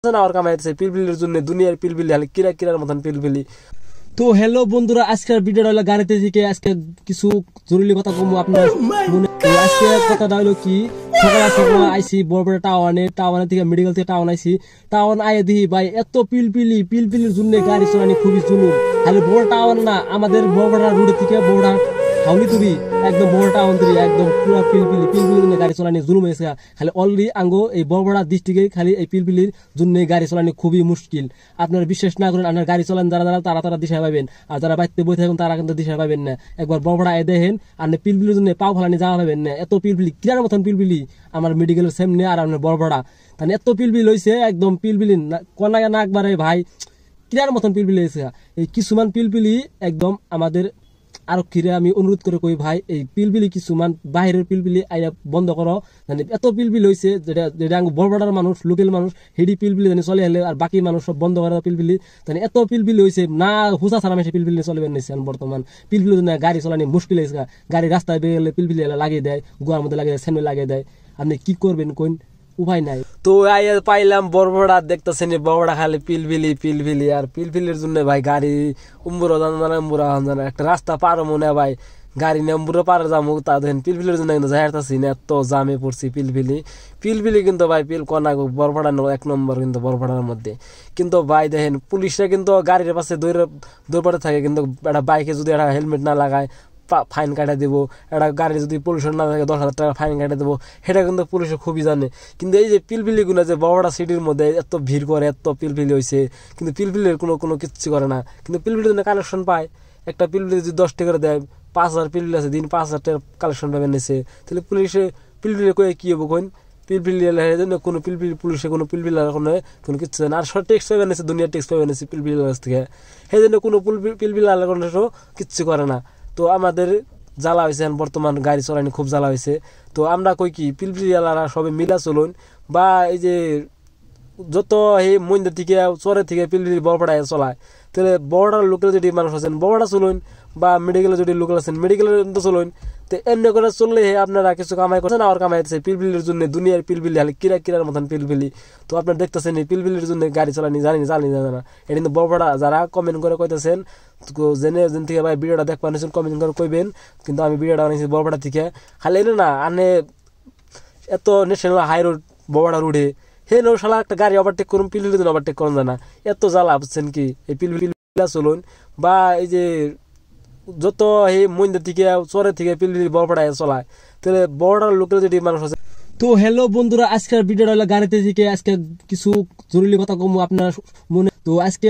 আর কামাইতেছে পিলপিলির জন্য দুনিয়ার পিলপিলি খালি কিরা কিরার মতন পিলপিলি। তো হ্যালো বন্ধুরা, আজকের ভিডিওটা হলো গাড়িতে থেকে আজকে কিছু জরুরি কথা কমবো আপনার মনে। আজকে কথাটা হলো কি, সকাল সকাল আইসি বড় টাওয়ানে থেকে মেডিকেল থেকে টাউন আইসি। টাউন আয়ে দিই ভাই এত পিলপিলির জন্য গাড়ি চালানি খুবই জুলুম। খালি বড় টাউন না, আমাদের বড় রোড থেকে বড় হাউলি তুরি একদম বড় টাউন তুরি একদম পুরা পিলপিলির জন্য গাড়ি চালানি জুলুম হয়েছে। খালি অলরেডি আঙ্গো এই বড় ডিস্ট্রিক্টে খালি এই পিলপিলির জন্য গাড়ি চালানি খুবই মুশকিল। আপনারা বিশ্বাস না করেন, আপনার গাড়ি চালান যারা তারা দিশা পাবেন, আর যারা বাড়িতে বই থাকেন তারা কিন্তু দিশা পাবেন না। একবার বড় আয় দেখেন আপনি পিলপিলির জন্য পাও ফালানি যাওয়া পাবেন না। এত পিলপিলি কিরার মতন পিলপিলি আমার মেডিকেলের সামনে আর আপনার বড় তাহলে এত পিলপিল হয়েছে একদম পিলপিলি কনাকে না একবারে ভাই কিরার মতন পিলপিলি হয়েছে। এই কিছুমান পিলপিলি একদম আমাদের আরক্ষীরা আমি অনুরোধ করে কই ভাই এই পিলপিলি কিছুমান বাহিরের পিলপিলি আইয়া বন্ধ করো। মানে এত পিলপিল হয়েছে যেটা বড় মানুষ লোকাল মানুষ হেডি পিলপিলি জানি চলে এলে, আর বাকি মানুষ সব বন্ধ করে পিলপিলি। তাহলে এত পিলপিলি হয়েছে না হুসা ছাড়া মেশে পিলপিলি চলে বেরিয়েছে। বর্তমান পিলপিলি গাড়ি চালানি মুশকিল হয়েছে। গাড়ি রাস্তায় বেরোলে পিলপিলি লাগিয়ে দেয়, গোয়ার মধ্যে লাগিয়ে দেয়, স্যান্ডেল লাগিয়ে দেয়। আপনি কি করবেন কোন উপায় নাই। তো আইয়া পাইলাম বড় দেখতেছেন বড় খালি পিলপিলি আর পিলপিলির জন্য ভাই গাড়ি উম্বুরা জানা একটা রাস্তা পারো মনে ভাই গাড়ি নেম্বুরা পারে যাবো তা দেখেন পিলপিলির জন্য কিন্তু যাইতাছি না, এত জামে পড়ছি পিলপিলি কিন্তু ভাই কনা বড় এক নম্বর কিন্তু বড়ার মধ্যে। কিন্তু ভাই দেখেন পুলিশরা কিন্তু গাড়ির পাশে দৌড় থাকে, কিন্তু একটা বাইকে যদি একটা হেলমেট না লাগায় ফাইন কাটা দেবো, একটা গাড়ি যদি পলিউশন না থাকে 10,000 টাকা ফাইন কাটা দেবো, সেটা কিন্তু পুলিশে খুবই জানে। কিন্তু এই যে পিলপিলিগুলো যে বড় সিটির মধ্যে এত ভিড় করে এত পিলপিলি হয়েছে, কিন্তু পিলপিলির কোনো কিচ্ছু করে না। কিন্তু পিলপিলির জন্য কালেকশন পায়, একটা পিলপিলি যদি 10 টাকা দেয় 5,000 পিলপিলি আছে, দিন 5,000 টাকার কালেকশন পাবেন নিছে। তাহলে পুলিশে পিলপিলি কয়ে কি হবো কোন পিলপিলি জন্য কোনো পুলিশে কোনো পিলপিলি কোনো কিচ্ছু না। আর সব টেক্স পাবেন নিছে, দুনিয়ার টেক্স পাবেন নিছে পিলপিলির কাছ থেকে, সেই জন্য কোনো পিলপিলি কিচ্ছু করে না। তো আমাদের জ্বালা হয়েছে বর্তমান গাড়ি চলানি খুব জ্বালা হয়েছে। তো আমরা কই কি পিলপিলিওয়ালারা সবে মিলা চলুন, বা এই যে যত এই মন্দির থেকে চরে থেকে পিলপিলি বড়পাড়ায় চলায়, তাহলে বড়ার লোকের যদি মানুষ আছেন বড়া চলুন, বা মেডিকেলে যদি লোক আছেন মেডিকেলের চলুন। তো এমনি করে চললে আপনারা কিছু কামাই করছেন আর কামাইতেছে পিলপিলির জন্য দুনিয়ার পিলপিলি খালি কিরার মতন পিলপিলি। তো আপনার দেখতেছেন এই পিলপিলির জন্য গাড়ি চালানি জানি না এটা কিন্তু বড় যারা কমেন্ট করে কইতেছেন জেনে থেকে ভাই ভিডিওটা দেখবা নিয়েছেন কমেন্ট করে কইবেন। কিন্তু আমি ভিডিওটা বানিয়েছি বড় থেকে খালি এনে না আনে এত ন্যাশনাল হাই রোড বড় রোডে হে নো শালা একটা গাড়ি ওভারটেক করুন পিলপিলির জন্য ওভারটেক করুন না, এত জ্বালা বুঝছেন কি এই পিলপিলি চলুন। বা এই যে যত এই মন্দির থেকে চরে থেকে পিলপিলি বড়পাড়ায় চলায়, তাহলে বড়ার লোকের যদি মানুষ আছে। তো হ্যালো বন্ধুরা, আজকের ভিডিওটা হলো গাড়িতে থেকে আজকে কিছু জরুরি কথা কমবো আপনার মনে। তো আজকে